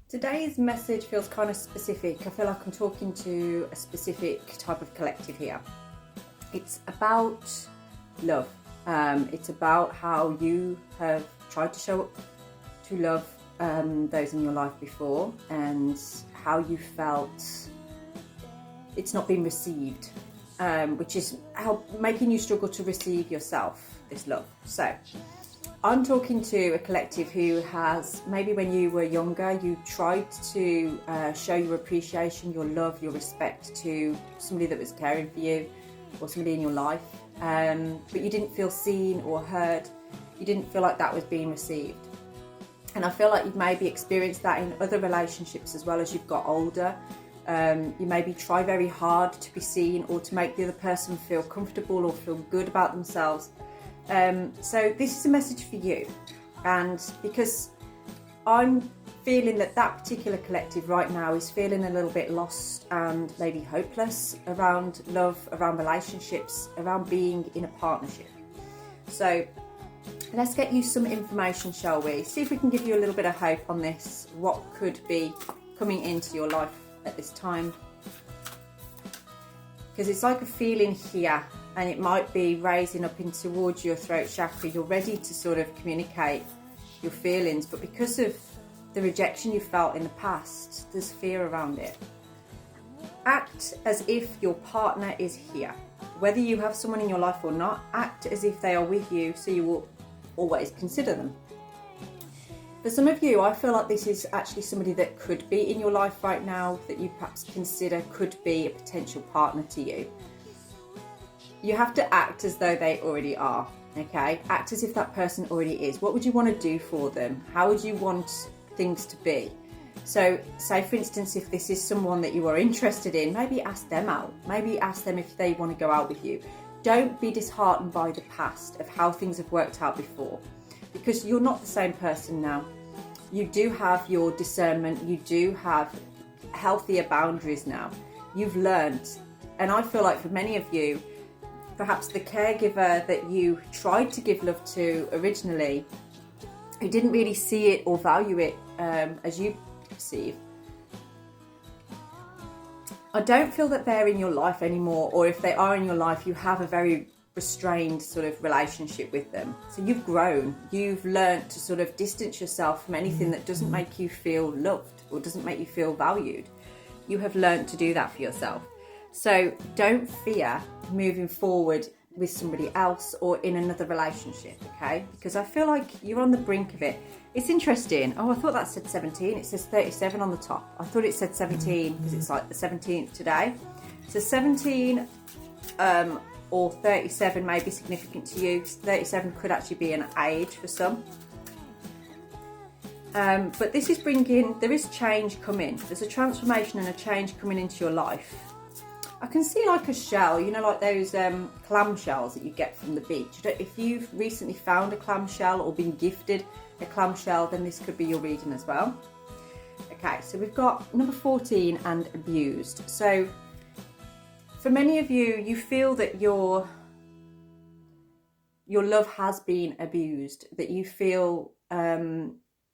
Today's message feels kind of specific. I feel like I'm talking to a specific type of collective here. It's about love. It's about how you have tried to show up to love those in your life before, and how you felt it's not been received, which is making you struggle to receive yourself this love. So I'm talking to a collective who has, maybe when you were younger, you tried to show your appreciation, your love, your respect to somebody that was caring for you or somebody in your life, but you didn't feel seen or heard. You didn't feel like that was being received. And I feel like you've maybe experienced that in other relationships as well as you've got older. You maybe try very hard to be seen or to make the other person feel comfortable or feel good about themselves. So this is a message for you, and because I'm feeling that particular collective right now is feeling a little bit lost and maybe hopeless around love, around relationships, around being in a partnership. So let's get you some information, shall we? See if we can give you a little bit of hope on this, what could be coming into your life at this time. Because it's like a feeling here, and it might be raising up in towards your throat chakra. You're ready to sort of communicate your feelings, but because of the rejection you felt in the past, there's fear around it. Act as if your partner is here. Whether you have someone in your life or not, act as if they are with you, so you will always consider them. For some of you, I feel like this is actually somebody that could be in your life right now, that you perhaps consider could be a potential partner to you. You have to act as though they already are, okay? Act as if that person already is. What would you want to do for them? How would you want things to be? So, say for instance, if this is someone that you are interested in, maybe ask them out. Maybe ask them if they want to go out with you. Don't be disheartened by the past of how things have worked out before, because you're not the same person now. You do have your discernment. You do have healthier boundaries now. You've learned. And I feel like for many of you, perhaps the caregiver that you tried to give love to originally, who didn't really see it or value it as you perceive, I don't feel that they're in your life anymore, or if they are in your life, you have a very restrained sort of relationship with them. So you've grown, you've learned to sort of distance yourself from anything that doesn't make you feel loved or doesn't make you feel valued. You have learned to do that for yourself. So don't fear moving forward with somebody else or in another relationship, okay? Because I feel like you're on the brink of it. It's interesting. Oh, I thought that said 17. It says 37 on the top. I thought it said 17 because it's like the 17th today. So 17 or 37 may be significant to you. 37 could actually be an age for some. But this is there is change coming. There's a transformation and a change coming into your life. I can see like a shell, you know, like those clam shells that you get from the beach. If you've recently found a clam shell or been gifted a clam shell, then this could be your reading as well. Okay, so we've got number 14 and abused. So for many of you, you feel that your love has been abused, that you feel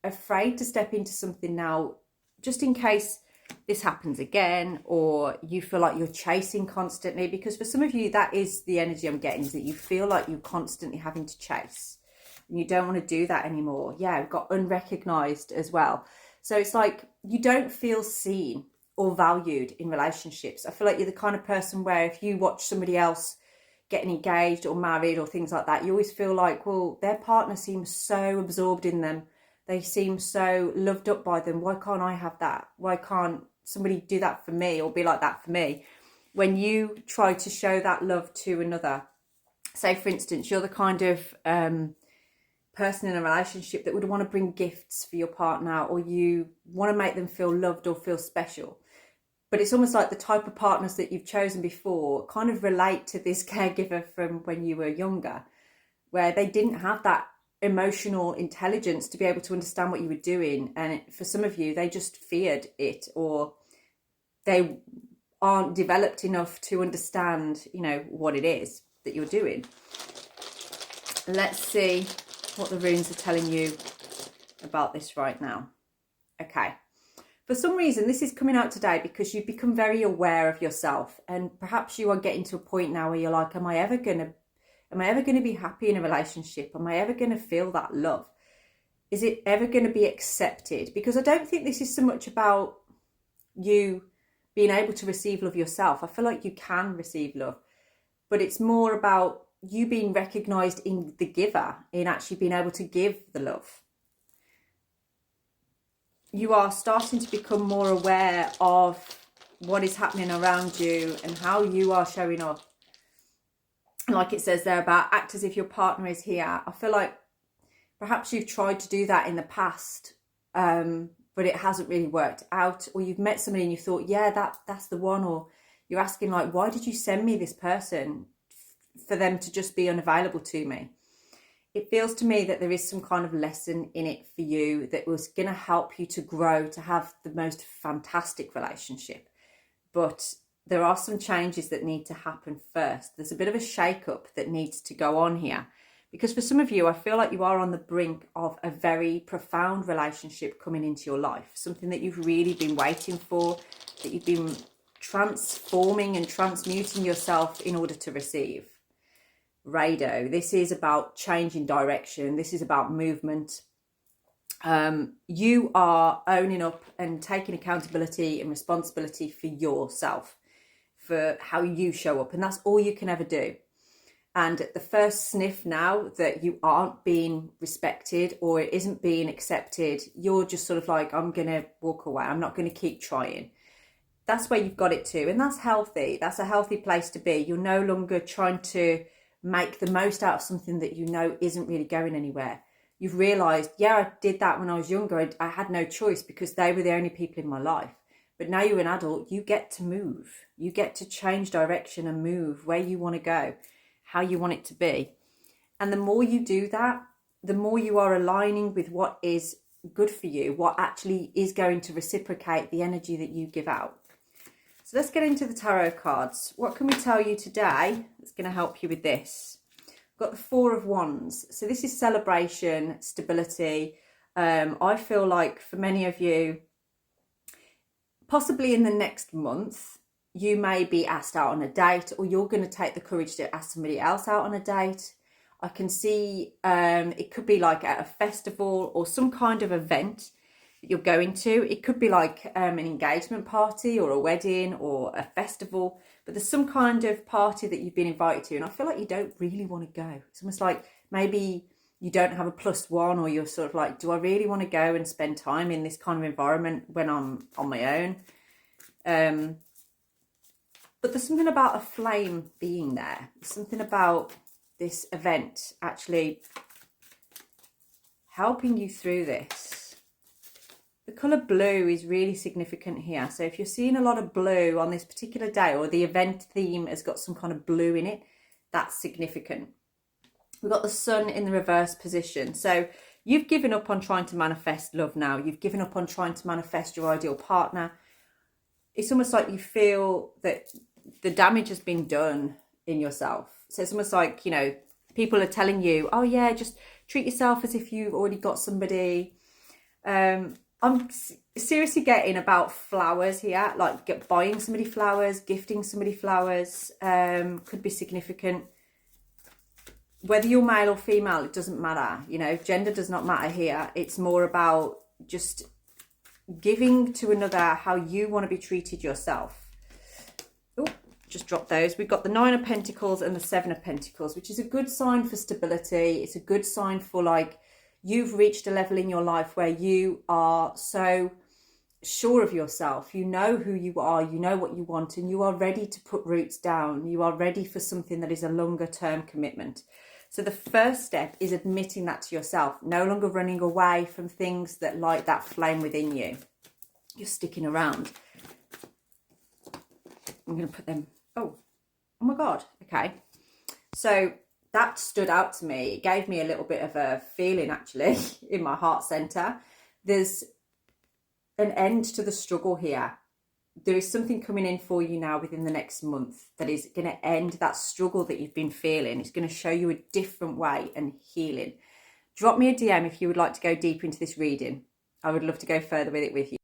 afraid to step into something now, just in case this happens again, or you feel like you're chasing constantly. Because for some of you, that is the energy I'm getting, is that you feel like you're constantly having to chase and you don't want to do that anymore. Yeah, we've got unrecognized as well. So it's like you don't feel seen or valued in relationships. I feel like you're the kind of person where if you watch somebody else getting engaged or married or things like that, you always feel like, well, their partner seems so absorbed in them. They seem so loved up by them. Why can't I have that? Why can't somebody do that for me or be like that for me? When you try to show that love to another, say for instance, you're the kind of person in a relationship that would want to bring gifts for your partner, or you want to make them feel loved or feel special. But it's almost like the type of partners that you've chosen before kind of relate to this caregiver from when you were younger, where they didn't have that emotional intelligence to be able to understand what you were doing. And for some of you, they just feared it, or they aren't developed enough to understand, you know, what it is that you're doing. Let's see what the runes are telling you about this right now. Okay, For some reason, this is coming out today because you've become very aware of yourself, and perhaps you are getting to a point now where you're like, am I ever going to be happy in a relationship? Am I ever going to feel that love? Is it ever going to be accepted? Because I don't think this is so much about you being able to receive love yourself. I feel like you can receive love, but it's more about you being recognized in the giver, in actually being able to give the love. You are starting to become more aware of what is happening around you and how you are showing up. Like it says there about act as if your partner is here. I feel like perhaps you've tried to do that in the past, but it hasn't really worked out. Or you've met somebody and you thought, yeah, that's the one. Or you're asking like, why did you send me this person for them to just be unavailable to me? It feels to me that there is some kind of lesson in it for you that was going to help you to grow, to have the most fantastic relationship. But there are some changes that need to happen first. There's a bit of a shake-up that needs to go on here. Because for some of you, I feel like you are on the brink of a very profound relationship coming into your life. Something that you've really been waiting for, that you've been transforming and transmuting yourself in order to receive. Rado, this is about changing direction. This is about movement. You are owning up and taking accountability and responsibility for yourself, for how you show up. And that's all you can ever do. And at the first sniff now that you aren't being respected or it isn't being accepted, you're just sort of like, I'm going to walk away. I'm not going to keep trying. That's where you've got it to. And that's healthy. That's a healthy place to be. You're no longer trying to make the most out of something that you know isn't really going anywhere. You've realised, yeah, I did that when I was younger. I had no choice because they were the only people in my life. But now you're an adult, you get to move. You get to change direction and move where you want to go, how you want it to be. And the more you do that, the more you are aligning with what is good for you, what actually is going to reciprocate the energy that you give out. So let's get into the tarot cards. What can we tell you today that's going to help you with this? We've got the Four of Wands. So this is celebration, stability. I feel like for many of you, possibly in the next month, you may be asked out on a date, or you're going to take the courage to ask somebody else out on a date. I can see it could be like at a festival or some kind of event you're going to. It could be like an engagement party or a wedding or a festival, but there's some kind of party that you've been invited to and I feel like you don't really want to go. It's almost like maybe you don't have a +1, or you're sort of like, do I really want to go and spend time in this kind of environment when I'm on my own? But there's something about a flame being there. Something about this event actually helping you through this. The colour blue is really significant here. So if you're seeing a lot of blue on this particular day, or the event theme has got some kind of blue in it, that's significant. We've got the sun in the reverse position. So you've given up on trying to manifest love now. You've given up on trying to manifest your ideal partner. It's almost like you feel that the damage has been done in yourself. So it's almost like, you know, people are telling you, oh yeah, just treat yourself as if you've already got somebody. I'm seriously getting about flowers here, like buying somebody flowers, gifting somebody flowers, could be significant. Whether you're male or female, it doesn't matter. You know, gender does not matter here. It's more about just giving to another how you want to be treated yourself. Oh, just drop those. We've got the 9 of Pentacles and the 7 of Pentacles, which is a good sign for stability. It's a good sign for like, you've reached a level in your life where you are so sure of yourself. You know who you are, you know what you want, and you are ready to put roots down. You are ready for something that is a longer term commitment. So the first step is admitting that to yourself, no longer running away from things that light that flame within you. You're sticking around. I'm going to put them, oh my God, okay. So that stood out to me. It gave me a little bit of a feeling actually in my heart center. There's an end to the struggle here. There is something coming in for you now within the next month that is going to end that struggle that you've been feeling. It's going to show you a different way and healing. Drop me a DM if you would like to go deeper into this reading. I would love to go further with it with you.